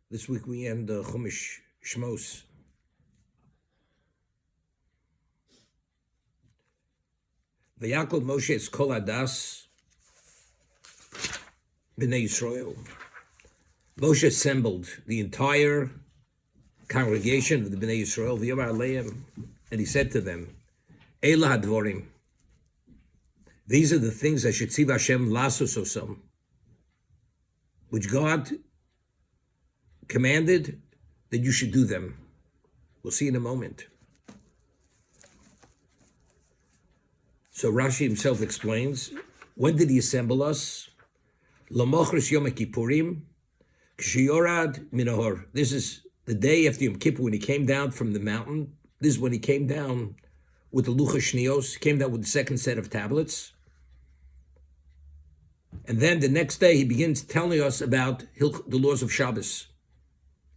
This week we end Chumash Shmos. V'yakol Moshe es kol adas b'nei Yisrael. Moshe assembled the entire congregation of the Bnei Yisrael, v'yomar aleim, and he said to them, Eila hadvorim, these are the things that Shetziv Hashem lasos osam, which God commanded that you should do them. We'll see in a moment. So Rashi himself explains, when did he assemble us? L'mochris Yom Kippurim, k'shiyorad minahor. This is the day after Yom Kippur when he came down from the mountain. This is when he came down with the Lucha Shnios, came down with the second set of tablets. And then the next day he begins telling us about the laws of Shabbos,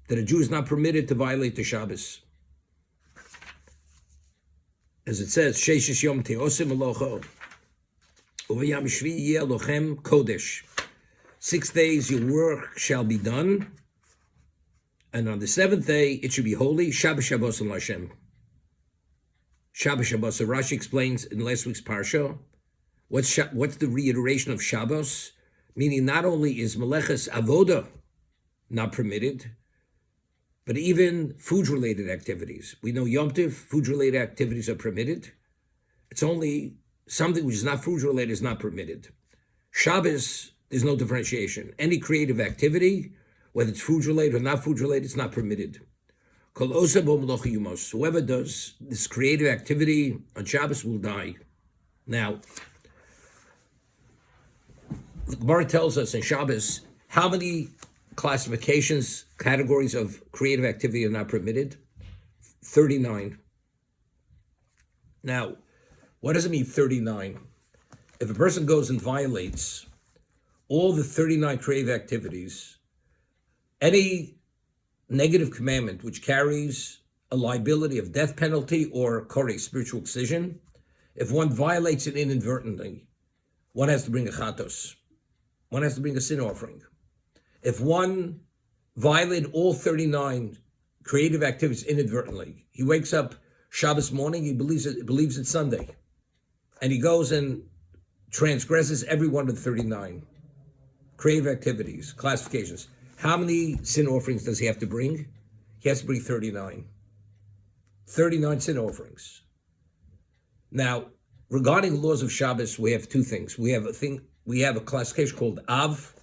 that a Jew is not permitted to violate the Shabbos. As it says, Sheishes Yom Teosim Elocho, Uvayam Shvi Yeh Lochem Kodesh. 6 days your work shall be done, and on the 7th day it should be holy. Shabbos Shabbos and Hashem. Shabbos Shabbos. So Rashi explains in last week's parsha, what's the reiteration of Shabbos? Meaning not only is Meleches Avoda not permitted, but even food-related activities. We know Yom Tov, food-related activities are permitted. It's only something which is not food-related is not permitted. Shabbos, there's no differentiation. Any creative activity, whether it's food-related or not food-related, it's not permitted. Whoever does this creative activity on Shabbos will die. Now, the Gemara tells us in Shabbos how many classifications, categories of creative activity are not permitted? 39. Now, what does it mean 39? If a person goes and violates all the 39 creative activities, any negative commandment which carries a liability of death penalty or kore, spiritual excision, if one violates it inadvertently, one has to bring a chatos. One has to bring a sin offering. If one violated all 39 creative activities inadvertently, he wakes up Shabbos morning, he believes it's Sunday, and he goes and transgresses every one of the 39 creative activities, classifications. How many sin offerings does he have to bring? He has to bring 39. 39 sin offerings. Now, regarding laws of Shabbos, we have two things. We have a classification called Av.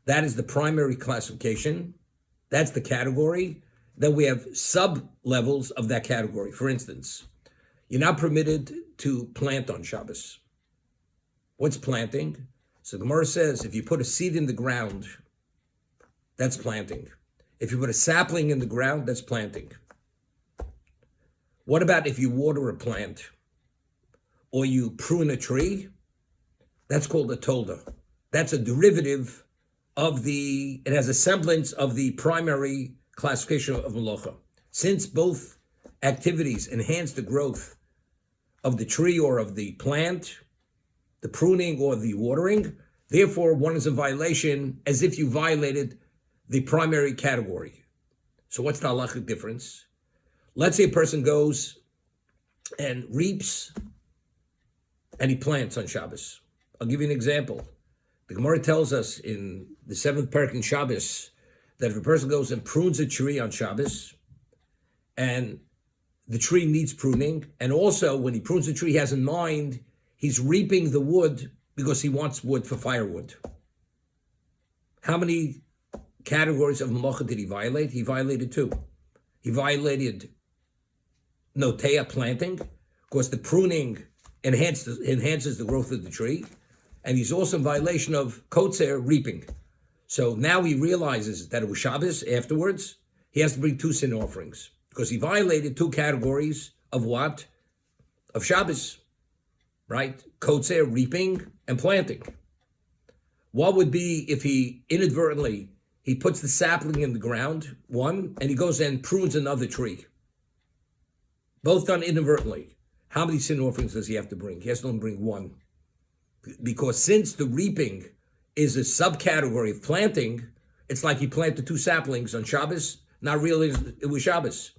That is the primary classification. That's the category. Then we have sub-levels of that category. For instance, you're not permitted to plant on Shabbos. What's planting? So the Gemara says, if you put a seed in the ground, that's planting. If you put a sapling in the ground, that's planting. What about if you water a plant or you prune a tree? That's called a tolda. That's a derivative of it has a semblance of the primary classification of malacha. Since both activities enhance the growth of the tree or of the plant, the pruning or the watering, therefore one is in violation as if you violated the primary category. So what's the halachic difference? Let's say a person goes and reaps and he plants on Shabbos. I'll give you an example. The Gemara tells us in the 7th parak in Shabbos that if a person goes and prunes a tree on Shabbos, and the tree needs pruning, and also when he prunes the tree, he has in mind he's reaping the wood because he wants wood for firewood. How many categories of malacha did he violate? He violated 2. He violated notea, planting, because the pruning enhances the growth of the tree. And he's also in violation of kotzer, reaping. So now he realizes that it was Shabbos afterwards. He has to bring 2 sin offerings because he violated 2 categories of what? Of Shabbos, right? Kotzer, reaping, and planting. What would be if he inadvertently, he puts the sapling in the ground, one, and he goes and prunes another tree? Both done inadvertently. How many sin offerings does he have to bring? He has to only bring 1. Because since the reaping is a subcategory of planting, It's like he planted 2 saplings on Shabbos, not realizing it was Shabbos.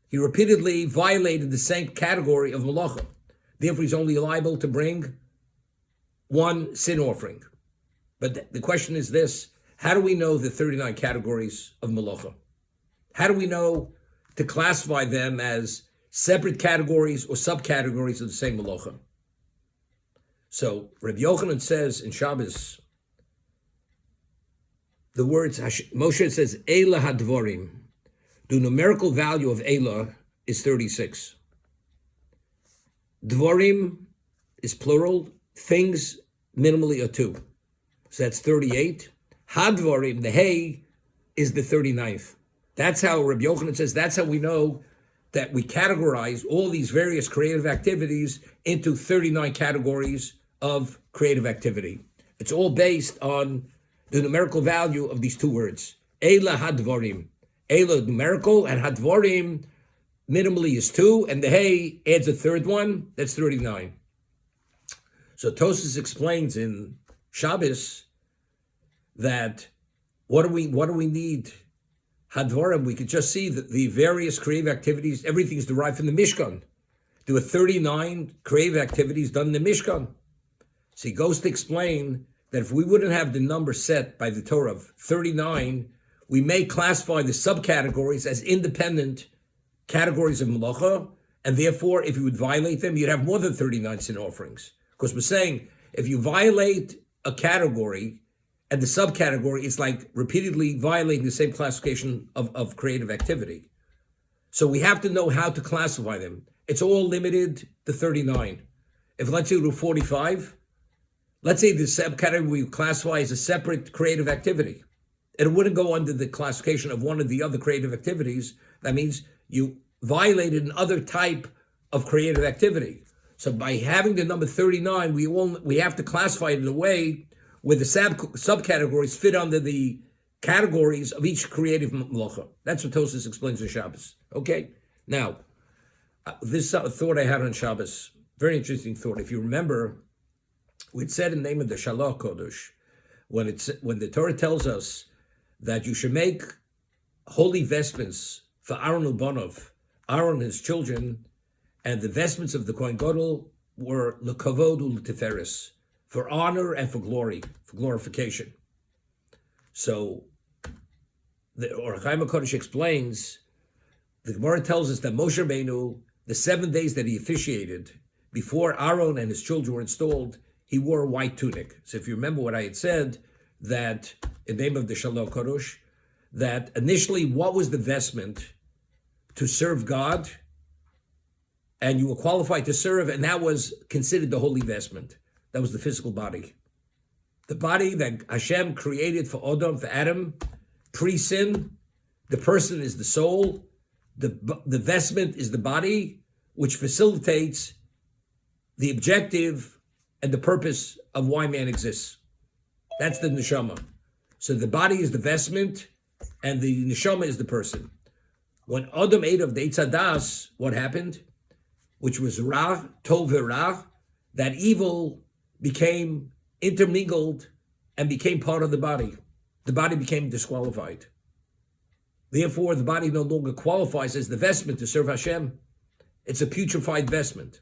He repeatedly violated the same category of malacha. Therefore, he's only liable to bring 1 sin offering. But the question is this: how do we know the 39 categories of malacha? How do we know to classify them as separate categories or subcategories of the same malacha? So Rabbi Yochanan says in Shabbos, the words, Moshe says, Eila hadvorim. The numerical value of Eila is 36. Dvorim is plural. Things minimally are 2. So that's 38. Hadvorim, the hay, is the 39th. That's how Rabbi Yochanan says, that's how we know that we categorize all these various creative activities into 39 categories of creative activity. It's all based on the numerical value of these 2 words. Eila hadvorim. Eila numerical, and hadvorim minimally is 2, and the hay adds a 3rd one, that's 39. So Tosfos explains in Shabbos that what do we need? Hadvorim, we could just see that the various creative activities, everything is derived from the Mishkan. There were 39 creative activities done in the Mishkan. So he goes to explain that if we wouldn't have the number set by the Torah of 39, we may classify the subcategories as independent categories of malacha, and therefore, if you would violate them, you'd have more than 39 sin offerings. Because we're saying, if you violate a category and the subcategory, it's like repeatedly violating the same classification of creative activity. So we have to know how to classify them. It's all limited to 39. If let's say we do 45, let's say the subcategory we classify as a separate creative activity. It wouldn't go under the classification of one of the other creative activities. That means you violated another type of creative activity. So by having the number 39, we have to classify it in a way where the subcategories fit under the categories of each creative malacha. That's what Tosfos explains in Shabbos. Okay? Now, this thought I had on Shabbos, very interesting thought. If you remember, we'd said in the name of the Shalach Kodesh, when the Torah tells us that you should make holy vestments for Aaron Ubanov, Aaron and his children, and the vestments of the Kohen Gadol were lekavod u'letiferes, for honor and for glory, for glorification. So the Or Chaim HaKadosh explains, the Gemara tells us that Moshe Rabbeinu, the 7 days that he officiated, before Aaron and his children were installed, he wore a white tunic. So if you remember what I had said, that in the name of the Shalom Kadosh, that initially what was the vestment to serve God, and you were qualified to serve, and that was considered the holy vestment. That was the physical body. The body that Hashem created for Adam, pre-sin. The person is the soul. The vestment is the body, which facilitates the objective and the purpose of why man exists. That's the neshama. So the body is the vestment, and the neshama is the person. When Adam ate of the Eitz Hadas, what happened? Which was Ra, Tov Ra, that evil became intermingled and became part of the body. The body became disqualified. Therefore, the body no longer qualifies as the vestment to serve Hashem. It's a putrefied vestment.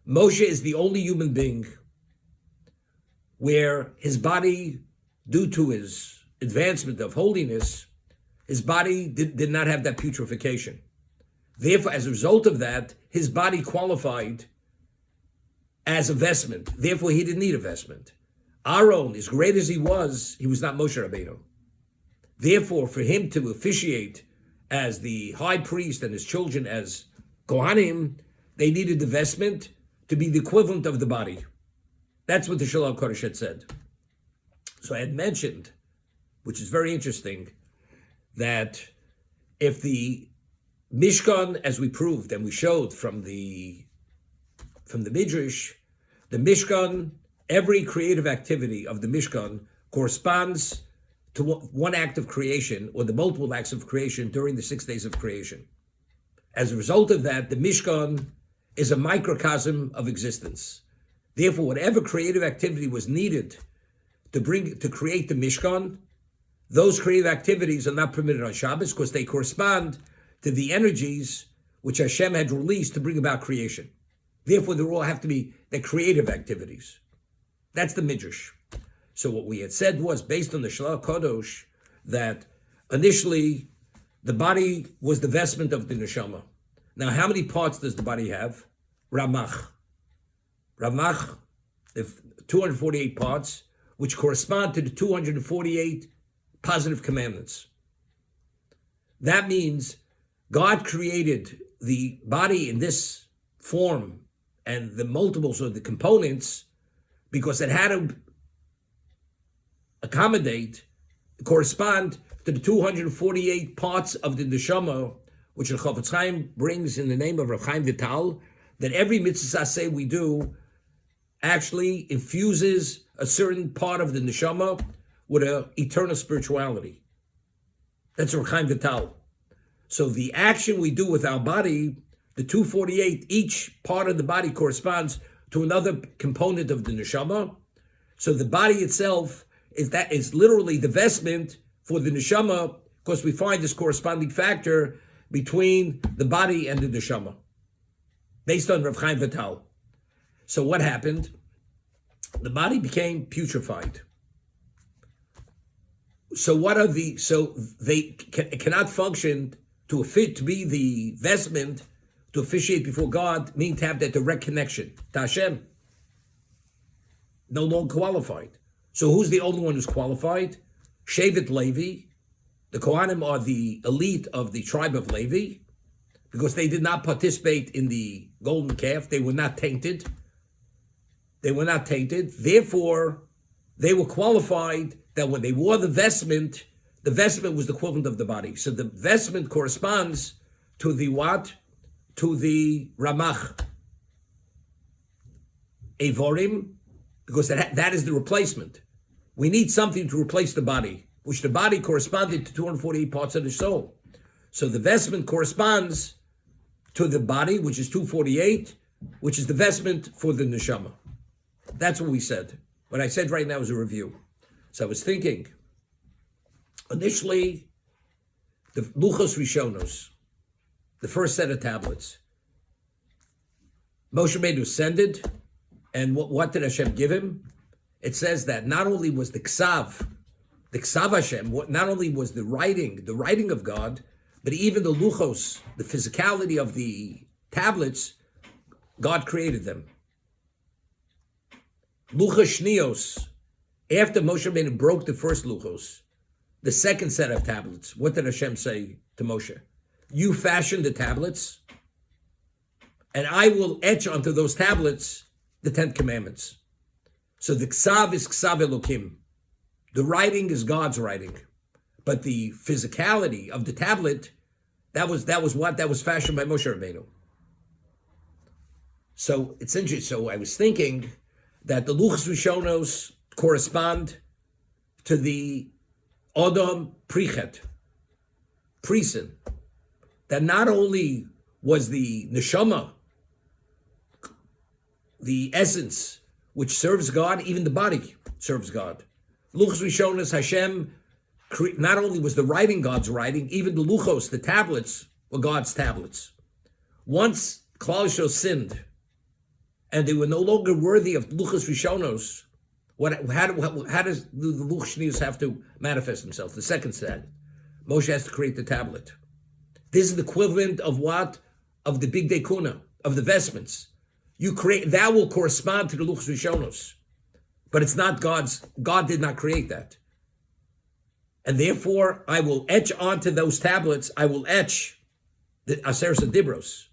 Moshe is the only human being where his body, due to his advancement of holiness, his body did not have that putrefaction. Therefore, as a result of that, his body qualified as a vestment. Therefore, he didn't need a vestment. Aaron, as great as he was not Moshe Rabbeinu. Therefore, for him to officiate as the high priest and his children as Kohanim, they needed the vestment to be the equivalent of the body. That's what the Shalom Kodesh had said. So I had mentioned, which is very interesting, that if the Mishkan, as we proved and we showed from the Midrash, the Mishkan, every creative activity of the Mishkan corresponds to one act of creation or the multiple acts of creation during the 6 days of creation. As a result of that, the Mishkan is a microcosm of existence. Therefore, whatever creative activity was needed to create the Mishkan, those creative activities are not permitted on Shabbos because they correspond to the energies which Hashem had released to bring about creation. Therefore, they all have to be the creative activities. That's the Midrash. So what we had said was, based on the Shalach Kodosh, that initially the body was the vestment of the neshama. Now, how many parts does the body have? Ramach. Ramach, 248 parts, which correspond to the 248 positive commandments. That means God created the body in this form and the multiples of the components because it had to correspond to the 248 parts of the neshama, which the Chofetz Chaim brings in the name of Rav Chaim Vital, that every mitzvah say we do actually infuses a certain part of the neshama with an eternal spirituality. That's Rav Chaim Vital. So the action we do with our body, the 248, each part of the body corresponds to another component of the neshama. So the body itself is literally the vestment for the neshama, because we find this corresponding factor between the body and the neshama, based on Rav Chaim Vital. So what happened? The body became putrefied. So they cannot function to be the vestment to officiate before God, meaning to have that direct connection to Hashem. No longer qualified. So who's the only one who's qualified? Shevet Levi. The Kohanim are the elite of the tribe of Levi because they did not participate in the golden calf. They were not tainted. Therefore, they were qualified that when they wore the vestment was the equivalent of the body. So the vestment corresponds to the what? To the Ramach. Evorim, because that is the replacement. We need something to replace the body, which the body corresponded to 248 parts of the soul. So the vestment corresponds to the body, which is 248, which is the vestment for the neshama. That's what we said. What I said right now is a review. So I was thinking, initially, the Luchos Rishonos, the first set of tablets, Moshe Rabbeinu ascended, and what did Hashem give him? It says that not only was the Ksav Hashem, not only was the writing of God, but even the Luchos, the physicality of the tablets, God created them. Luchos Shnios, after Moshe Rabbeinu broke the first Luchos, the second set of tablets, what did Hashem say to Moshe? You fashion the tablets, and I will etch onto those tablets the 10 commandments. So the Ksav is Ksav Elokim. The writing is God's writing. But the physicality of the tablet, that was what? That was fashioned by Moshe Rabbeinu. So it's interesting. So I was thinking that the Luchos Rishonos correspond to the Odom Prichet, Prisen, that not only was the neshama, the essence which serves God, even the body serves God. Luchos Rishonos, Hashem, not only was the writing God's writing, even the Luchos, the tablets, were God's tablets. Once Klal Yisrael sinned, and they were no longer worthy of Luchos Rishonos, how does the Luchos Shnios have to manifest themselves? The second set, Moshe has to create the tablet. This is the equivalent of what? Of the Big Day Kuna, of the vestments. You create, that will correspond to the Luchos Rishonos. But it's not God did not create that. And therefore, I will etch onto those tablets, I will etch the Aseres Dibros.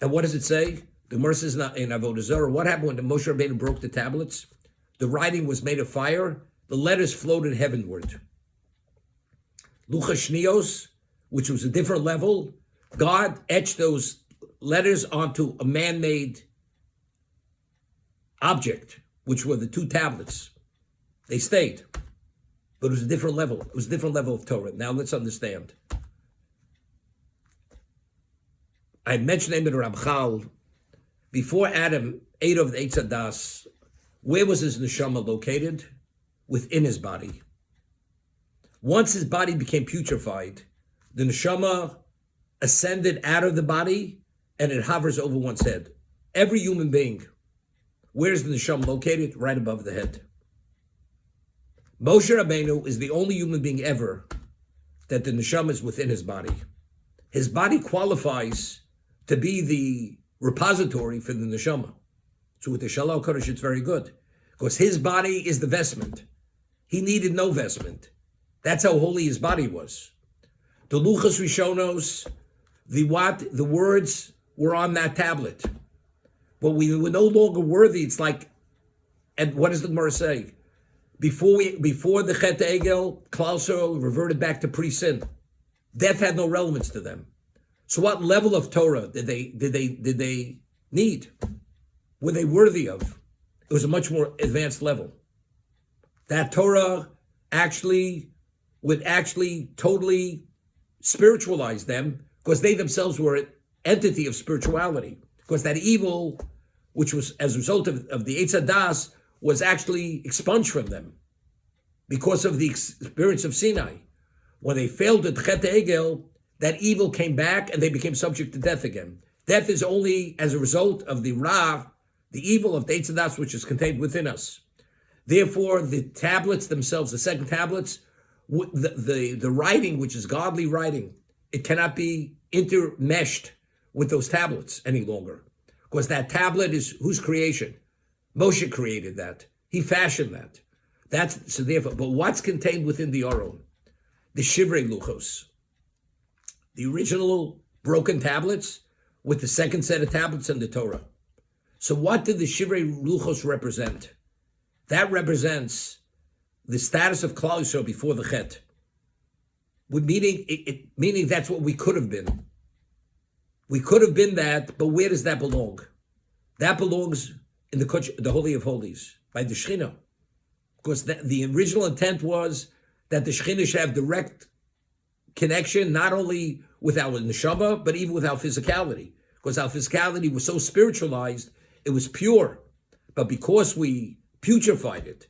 And what does it say? The Gemara says in Avodah Zarah, what happened when the Moshe Rabbeinu broke the tablets? The writing was made of fire, the letters floated heavenward. Luchos Shnios, which was a different level, God etched those letters onto a man-made object, which were the 2 tablets. They stayed, but it was a different level. It was a different level of Torah. Now let's understand. I mentioned the name of the Ramchal. Before Adam ate of the Eitz Hadas, where was his neshama located? Within his body. Once his body became putrefied, the neshama ascended out of the body and it hovers over one's head. Every human being, where's the neshama located? Right above the head. Moshe Rabbeinu is the only human being ever that the neshama is within his body. His body qualifies to be the repository for the neshama. So with the Shalal Kodesh, it's very good. Because his body is the vestment. He needed no vestment. That's how holy his body was. The Luchas Rishonos, the words were on that tablet. But we were no longer worthy. It's like, and what does the Gemara say? Before the Chet Egel, Klal Yisrael reverted back to pre-sin. Death had no relevance to them. So what level of Torah did they need? Were they worthy of? It was a much more advanced level. That Torah would totally spiritualize them because they themselves were an entity of spirituality. Because that evil, which was as a result of the Eitz Hadas, was actually expunged from them because of the experience of Sinai. When they failed at Chet Egel, that evil came back and they became subject to death again. Death is only as a result of the Ra, the evil of the Eitz Hadas, which is contained within us. Therefore, the tablets themselves, the second tablets, the writing, which is godly writing, it cannot be intermeshed with those tablets any longer. Because that tablet is whose creation? Moshe created that. He fashioned that. So therefore, but what's contained within the Aron? The Shivrei Luchos. The original broken tablets with the second set of tablets and the Torah. So what did the Shivrei Luchos represent? That represents the status of Klal Yisrael before the Chet. Meaning that's what we could have been. We could have been that, but where does that belong? That belongs in the Holy of Holies, by the Shekhinah. Because the original intent was that the Shekhinah should have direct connection, not only with our neshama, but even with our physicality. Because our physicality was so spiritualized, it was pure. But because we putrefied it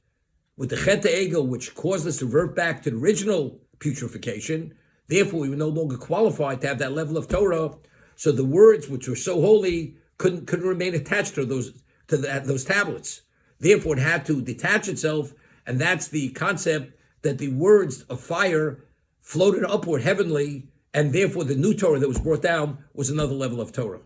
with the Chet Egel, which caused us to revert back to the original putrefaction, therefore we were no longer qualified to have that level of Torah. So the words which were so holy couldn't remain attached to those tablets. Therefore, it had to detach itself, and that's the concept that the words of fire floated upward heavenly, and therefore the new Torah that was brought down was another level of Torah.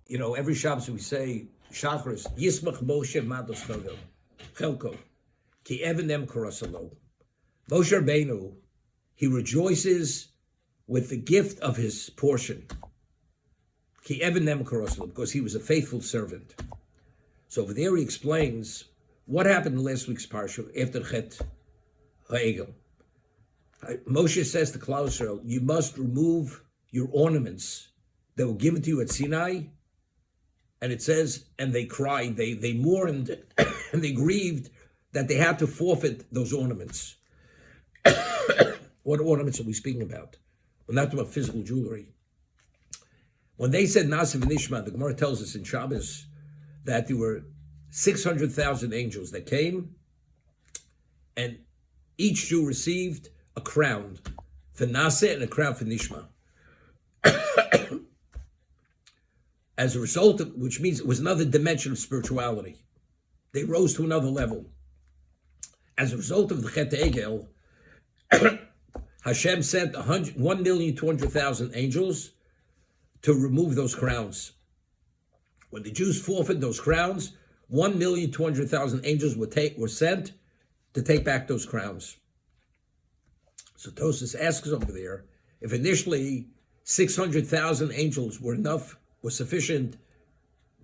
You know, every Shabbos we say, Shachris, Yismach Moshe Mados Chelko, Ki Evenem Korasalo. Moshe Rabbeinu, he rejoices with the gift of his portion. Ki Evenem Korasalo, because he was a faithful servant. So over there he explains what happened in last week's parsha after Chet Ha'egel. Moshe says to Klal Yisrael, you must remove your ornaments that were given to you at Sinai. And it says, and they cried, they mourned, and they grieved that they had to forfeit those ornaments. What ornaments are we speaking about? We're not talking about physical jewelry. When they said Nasiv Nishma, the Gemara tells us in Shabbos that there were 600,000 angels that came, and each Jew received a crown for Naseh and a crown for Nishma. As a result of which means it was another dimension of spirituality. They rose to another level. As a result of the Chet Egel, Hashem sent 1,200,000 angels to remove those crowns. When the Jews forfeited those crowns, 1,200,000 angels were sent to take back those crowns. So Tosas asks over there, if initially 600,000 angels were sufficient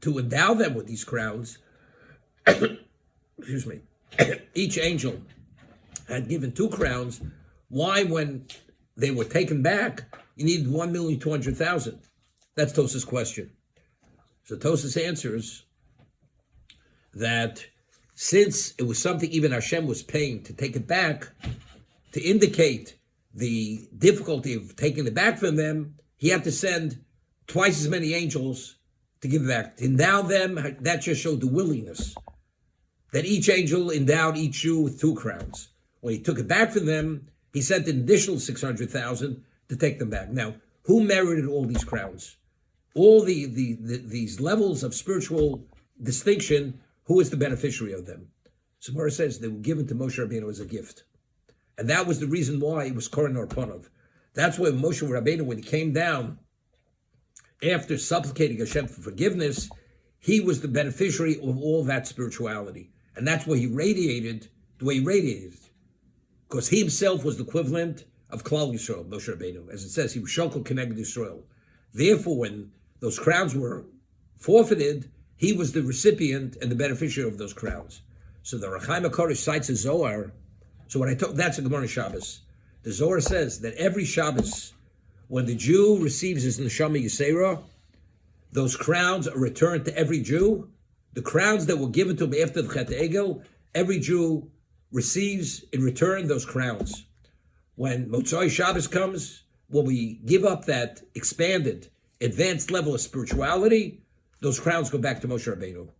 to endow them with these crowns, excuse me, each angel had given 2 crowns, why when they were taken back, you needed 1,200,000? That's Tosas' question. So Tosas answers that since it was something even Hashem was paying to take it back, to indicate the difficulty of taking it back from them, he had to send twice as many angels to give it back. To endow them, that just showed the willingness. that each angel endowed each Jew with 2 crowns. When he took it back from them, he sent an additional 600,000 to take them back. Now, who merited all these crowns? All these levels of spiritual distinction, who is the beneficiary of them? So Gemara says they were given to Moshe Rabbeinu as a gift. And that was the reason why it was Koren Arpanov. That's why Moshe Rabbeinu, when he came down, after supplicating Hashem for forgiveness, he was the beneficiary of all that spirituality. And that's why he radiated the way he radiated. Because he himself was the equivalent of Klal Yisrael, Moshe Rabbeinu. As it says, he was Shokol Keneged Yisrael. Therefore, when those crowns were forfeited, he was the recipient and the beneficiary of those crowns. So the Rechaim HaKodesh cites a Zohar. So when I talk, that's a Gemara Shabbos. The Zohar says that every Shabbos, when the Jew receives his Neshama Yisera, those crowns are returned to every Jew. The crowns that were given to him after the Chet Egel, every Jew receives in return those crowns. When Motzai Shabbos comes, when we give up that expanded, advanced level of spirituality, those crowns go back to Moshe Rabbeinu.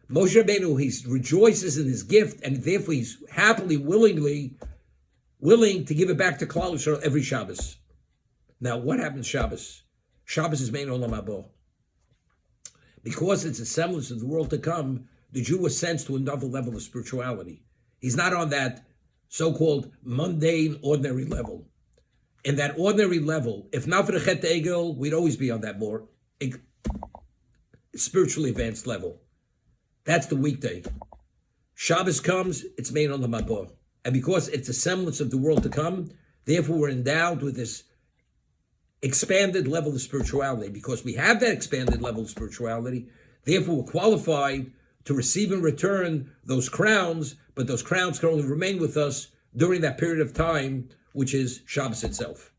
Moshe Rabbeinu, he rejoices in his gift, and therefore he's happily, willing to give it back to Klal Yisrael every Shabbos. Now, what happens Shabbos? Shabbos is made Olam Haba. Because it's a semblance of the world to come, the Jew was sent to another level of spirituality. He's not on that so-called mundane, ordinary level. In that ordinary level, if not for the Chet Egel, we'd always be on that more spiritually advanced level. That's the weekday. Shabbos comes, it's made on the Mabah. And because it's a semblance of the world to come, therefore we're endowed with this expanded level of spirituality. Because we have that expanded level of spirituality, therefore we're qualified to receive in return those crowns, but those crowns can only remain with us during that period of time, which is Shabbos itself.